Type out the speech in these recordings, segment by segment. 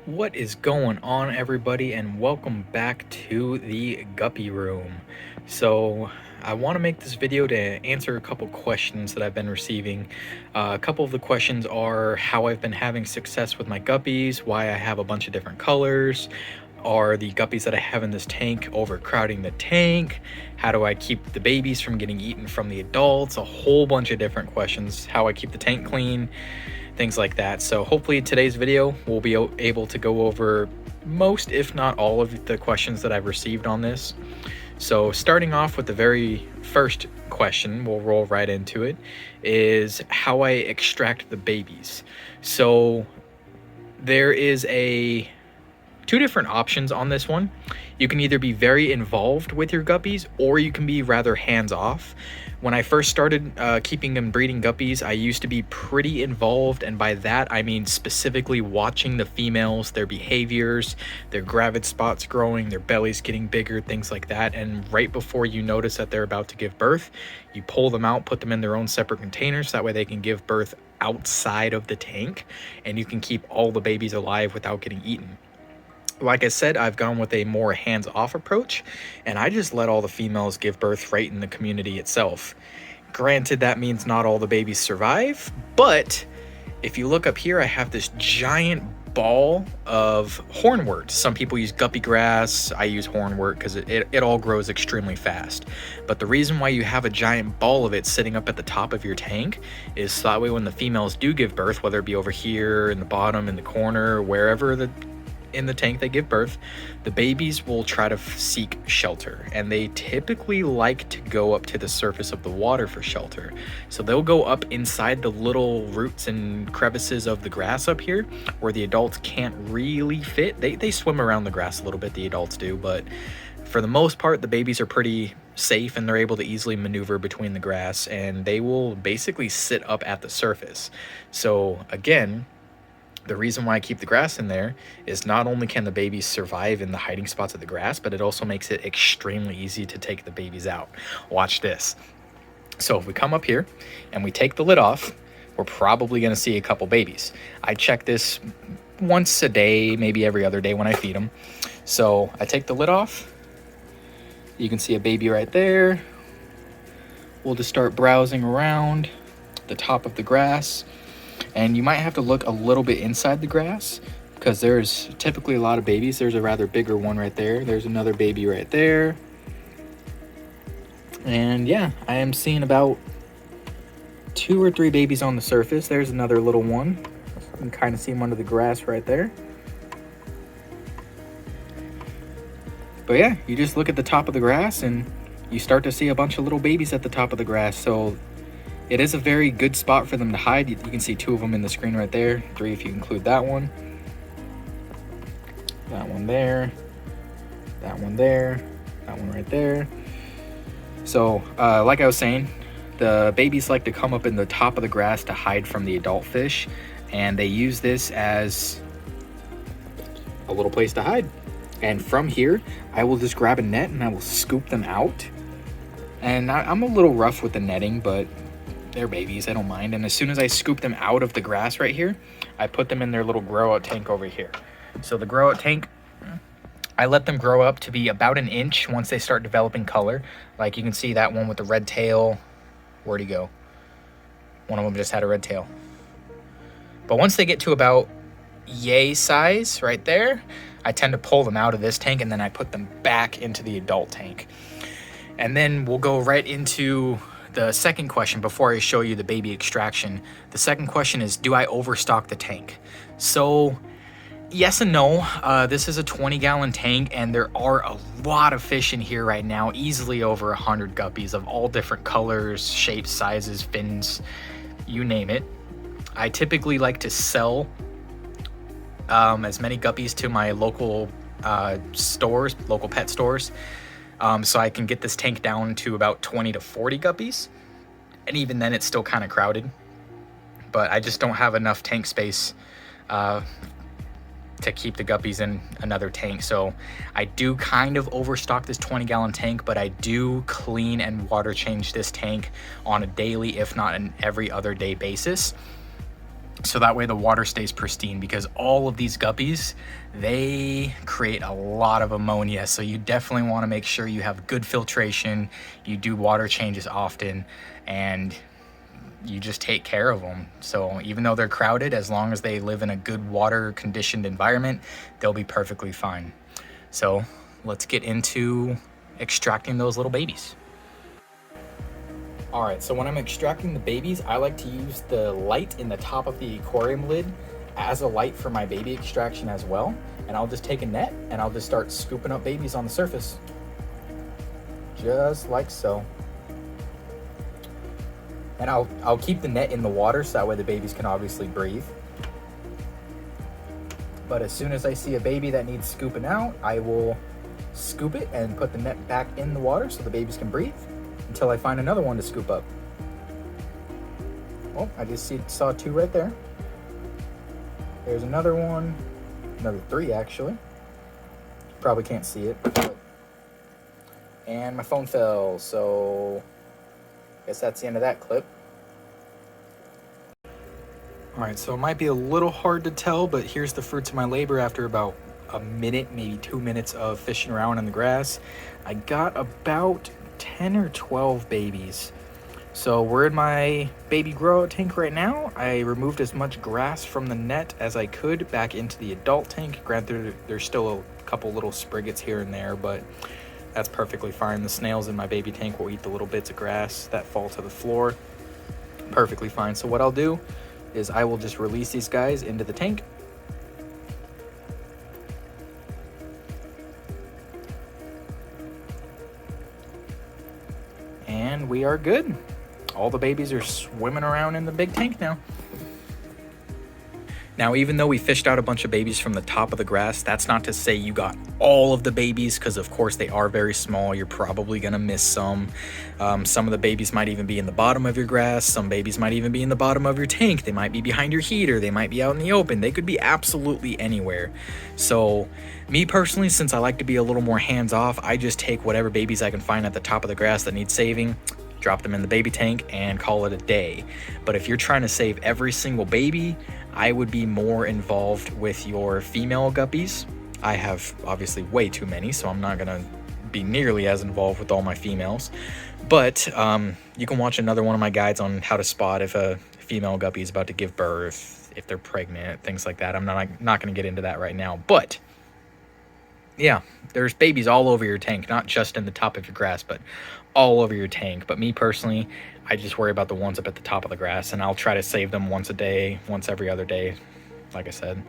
What is going on, everybody, and welcome back to the Guppy Room. So I want to make this video to answer a couple questions that I've been receiving. A couple of the questions are how I've been having success with my guppies, why I have a bunch of different colors, are the guppies that I have in this tank overcrowding the tank, how do I keep the babies from getting eaten from the adults, a whole bunch of different questions, how I keep the tank clean, things like that. So hopefully today's video we'll be able to go over most, if not all, of the questions that I've received on this. So starting off with the very first question, we'll roll right into it, is how I extract the babies. So there is two different options on this one. You can either be very involved with your guppies, or you can be rather hands-off. When I first started keeping and breeding guppies, I used to be pretty involved, and by that I mean specifically watching the females, their behaviors, their gravid spots growing, their bellies getting bigger, things like that. And right before you notice that they're about to give birth, you pull them out, put them in their own separate containers, that way they can give birth outside of the tank, and you can keep all the babies alive without getting eaten. Like I said, I've gone with a more hands-off approach, and I just let all the females give birth right in the community itself. Granted, that means not all the babies survive, but if you look up here, I have this giant ball of hornwort. Some people use guppy grass. I use hornwort because it all grows extremely fast. But the reason why you have a giant ball of it sitting up at the top of your tank is so that way when the females do give birth, whether it be over here, in the bottom, in the corner, wherever in the tank they give birth, the babies will try to seek shelter, and they typically like to go up to the surface of the water for shelter. So they'll go up inside the little roots and crevices of the grass up here where the adults can't really fit. They swim around the grass a little bit, the adults do, but for the most part the babies are pretty safe and they're able to easily maneuver between the grass, and they will basically sit up at the surface. So again, the reason why I keep the grass in there is not only can the babies survive in the hiding spots of the grass, but it also makes it extremely easy to take the babies out. Watch this. So if we come up here and we take the lid off, we're probably going to see a couple babies. I check this once a day, maybe every other day when I feed them. So I take the lid off. You can see a baby right there. We'll just start browsing around the top of the grass. And you might have to look a little bit inside the grass because there's typically a lot of babies. There's a rather bigger one right there. There's another baby right there. And yeah, I am seeing about 2 or 3 babies on the surface. There's another little one. You can kind of see them under the grass right there. But yeah, you just look at the top of the grass and you start to see a bunch of little babies at the top of the grass. So it is a very good spot for them to hide. You can see 2 of them in the screen right there, 3 if you include that one. That one there, that one there, that one right there. So like I was saying, the babies like to come up in the top of the grass to hide from the adult fish, and they use this as a little place to hide. And from here, I will just grab a net and I will scoop them out. And I'm a little rough with the netting, but they're babies, I don't mind. And as soon as I scoop them out of the grass right here, I put them in their little grow out tank over here. So the grow out tank, I let them grow up to be about an inch once they start developing color. Like you can see that one with the red tail. Where'd he go? One of them just had a red tail. But once they get to about yay size right there, I tend to pull them out of this tank and then I put them back into the adult tank. And then we'll go right into the second question before I show you the baby extraction. The second question is, do I overstock the tank? So yes and no. This is a 20-gallon tank and there are a lot of fish in here right now, easily over 100 guppies of all different colors, shapes, sizes, fins, you name it. I typically like to sell as many guppies to my local stores, local pet stores, so I can get this tank down to about 20 to 40 guppies. And even then it's still kind of crowded, but I just don't have enough tank space to keep the guppies in another tank. So I do kind of overstock this 20-gallon tank, but I do clean and water change this tank on a daily, if not an every other day basis. so that way the water stays pristine, because all of these guppies, they create a lot of ammonia. So you definitely want to make sure you have good filtration, you do water changes often, and you just take care of them. So even though they're crowded, as long as they live in a good water conditioned environment, they'll be perfectly fine. So let's get into extracting those little babies. All right, so when I'm extracting the babies, I like to use the light in the top of the aquarium lid as a light for my baby extraction as well. And I'll just take a net and I'll just start scooping up babies on the surface. Just like so. And I'll keep the net in the water so that way the babies can obviously breathe. But as soon as I see a baby that needs scooping out, I will scoop it and put the net back in the water so the babies can breathe until I find another one to scoop up. Oh, I just saw 2 right there. There's another one, another 3 actually. Probably can't see it. And my phone fell, so I guess that's the end of that clip. All right, so it might be a little hard to tell, but here's the fruits of my labor after about a minute, maybe 2 minutes of fishing around in the grass. I got about 10 or 12 babies. So we're in my baby grow-out tank right now. I removed as much grass from the net as I could back into the adult tank. Granted, there's still a couple little spriggets here and there, but that's perfectly fine. The snails in my baby tank will eat the little bits of grass that fall to the floor. Perfectly fine. So what I'll do is I will just release these guys into the tank. And we are good. All the babies are swimming around in the big tank now. Now, even though we fished out a bunch of babies from the top of the grass, that's not to say you got all of the babies, because of course they are very small. You're probably gonna miss some. Some of the babies might even be in the bottom of your grass. Some babies might even be in the bottom of your tank. They might be behind your heater. They might be out in the open. They could be absolutely anywhere. So me personally, since I like to be a little more hands-off, I just take whatever babies I can find at the top of the grass that need saving, drop them in the baby tank, and call it a day. But if you're trying to save every single baby, I would be more involved with your female guppies. I have obviously way too many, so I'm not gonna be nearly as involved with all my females. But you can watch another one of my guides on how to spot if a female guppy is about to give birth, if they're pregnant, things like that. I'm not gonna get into that right now, but yeah, there's babies all over your tank, not just in the top of your grass, but all over your tank. But me personally, I just worry about the ones up at the top of the grass, and I'll try to save them once a day, once every other day, like I said.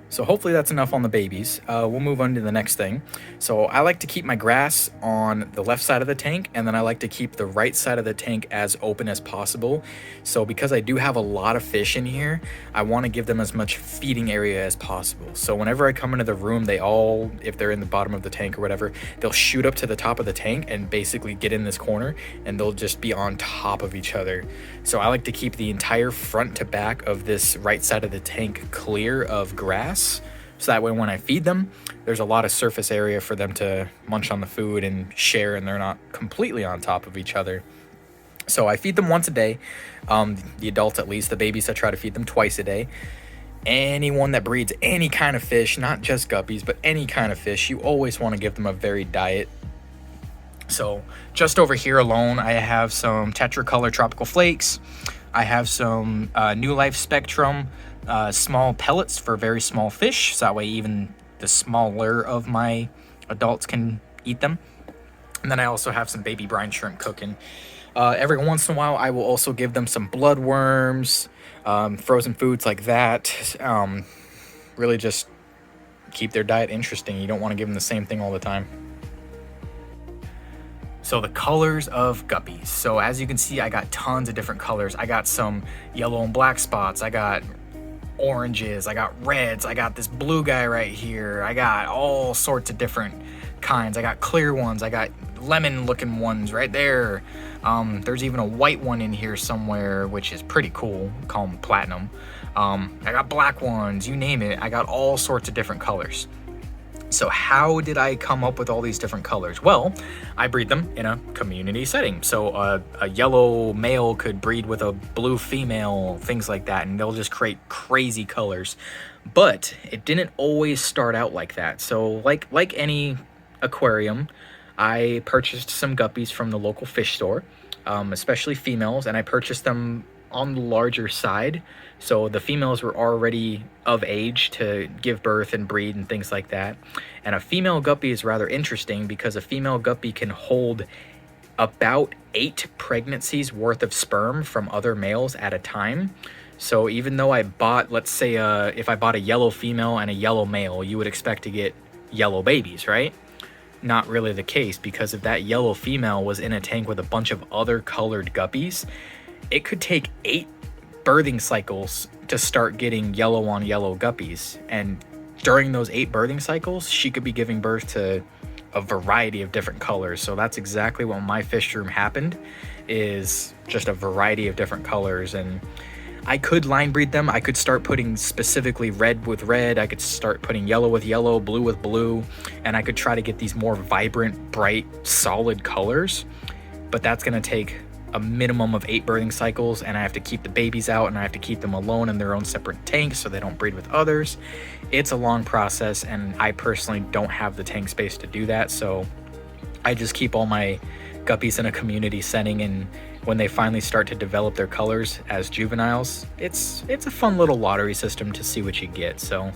So hopefully that's enough on the babies. We'll move on to the next thing. So I like to keep my grass on the left side of the tank, and then I like to keep the right side of the tank as open as possible. So because I do have a lot of fish in here, I want to give them as much feeding area as possible. So whenever I come into the room, they all, if they're in the bottom of the tank or whatever, they'll shoot up to the top of the tank and basically get in this corner, and they'll just be on top of each other. So I like to keep the entire front to back of this right side of the tank clear of grass. So that way when I feed them, there's a lot of surface area for them to munch on the food and share, and they're not completely on top of each other. So I feed them once a day, the adults at least. The babies, I try to feed them twice a day. Anyone that breeds any kind of fish, not just guppies, but any kind of fish, you always want to give them a varied diet. So just over here alone, I have some Tetracolor Tropical Flakes. I have some New Life Spectrum small pellets for very small fish, so that way even the smaller of my adults can eat them. And then I also have some baby brine shrimp cooking. Every once in a while, I will also give them some bloodworms, frozen foods like that. Really just keep their diet interesting. You don't want to give them the same thing all the time. So the colors of guppies. So as you can see, I got tons of different colors. I got some yellow and black spots. I got oranges. I got reds. I got this blue guy right here. I got all sorts of different kinds. I got clear ones. I got lemon looking ones right there. There's even a white one in here somewhere, which is pretty cool. We call them platinum. I got black ones, you name it. I got all sorts of different colors. So how did I come up with all these different colors? Well, I breed them in a community setting. So a yellow male could breed with a blue female, things like that, and they'll just create crazy colors. But it didn't always start out like that. So like any aquarium, I purchased some guppies from the local fish store, especially females, and I purchased them on the larger side. So the females were already of age to give birth and breed and things like that. And a female guppy is rather interesting because a female guppy can hold about 8 pregnancies worth of sperm from other males at a time. So even though I bought, let's say, if I bought a yellow female and a yellow male, you would expect to get yellow babies, right? Not really the case, because if that yellow female was in a tank with a bunch of other colored guppies, it could take 8 birthing cycles to start getting yellow on yellow guppies. And during those 8 birthing cycles, she could be giving birth to a variety of different colors. So that's exactly what my fish room happened, is just a variety of different colors. And I could line breed them. I could start putting specifically red with red. I could start putting yellow with yellow, blue with blue, and I could try to get these more vibrant, bright, solid colors. But that's gonna take a minimum of 8 birthing cycles, and I have to keep the babies out, and I have to keep them alone in their own separate tanks so they don't breed with others. It's a long process, and I personally don't have the tank space to do that, so I just keep all my guppies in a community setting, and when they finally start to develop their colors as juveniles, it's a fun little lottery system to see what you get. So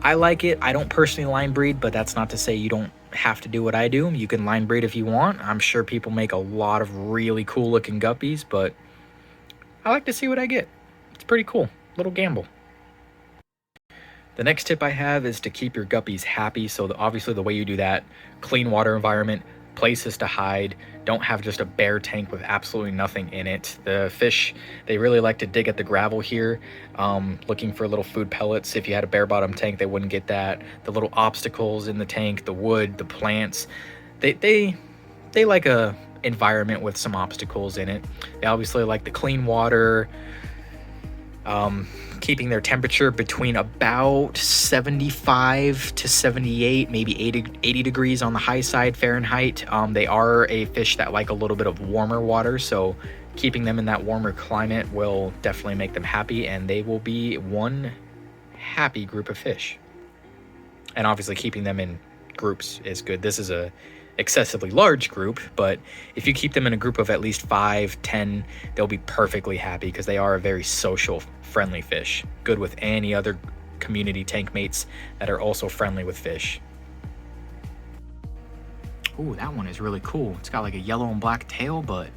I like it. I don't personally line breed, but that's not to say you don't have to do what I do. You can line breed if you want. I'm sure people make a lot of really cool looking guppies, but I like to see what I get. It's pretty cool. Little gamble. The next tip I have is to keep your guppies happy. So obviously the way you do that, clean water environment, places to hide, don't have just a bare tank with absolutely nothing in it. The fish, they really like to dig at the gravel here, looking for little food pellets. If you had a bare bottom tank, they wouldn't get that. The little obstacles in the tank, the wood, the plants, they like a environment with some obstacles in it. They obviously like the clean water, keeping their temperature between about 75 to 78, maybe 80 degrees on the high side Fahrenheit. They are a fish that like a little bit of warmer water, so keeping them in that warmer climate will definitely make them happy, and they will be one happy group of fish. And obviously keeping them in groups is good. This is a excessively large group, but if you keep them in a group of at least 5, 10, they'll be perfectly happy because they are a very social, friendly fish. Good with any other community tank mates that are also friendly with fish. Ooh, that one is really cool. It's got like a yellow and black tail, but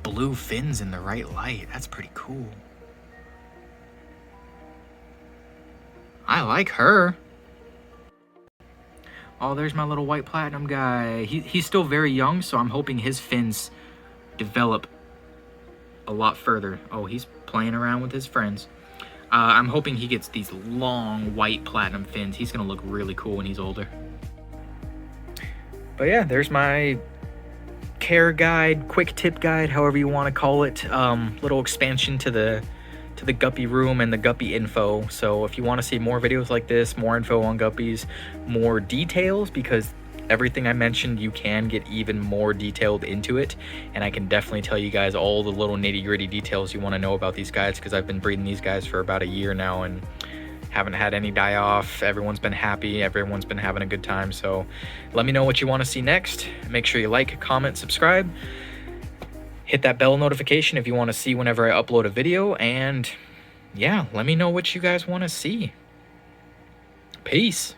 blue fins in the right light. That's pretty cool. I like her. Oh, there's my little white platinum guy. He's still very young, so I'm hoping his fins develop a lot further. Oh, he's playing around with his friends. I'm hoping he gets these long white platinum fins. He's gonna look really cool when he's older. But yeah, there's my care guide, quick tip guide, however you want to call it. Little expansion to the guppy room and the guppy info. So if you want to see more videos like this, more info on guppies, more details, because everything I mentioned, you can get even more detailed into it, and I can definitely tell you guys all the little nitty-gritty details you want to know about these guys, because I've been breeding these guys for about a year now and haven't had any die off. Everyone's been happy, everyone's been having a good time. So let me know what you want to see next. Make sure you like, comment, subscribe. Hit that bell notification if you want to see whenever I upload a video, and yeah, let me know what you guys want to see. Peace.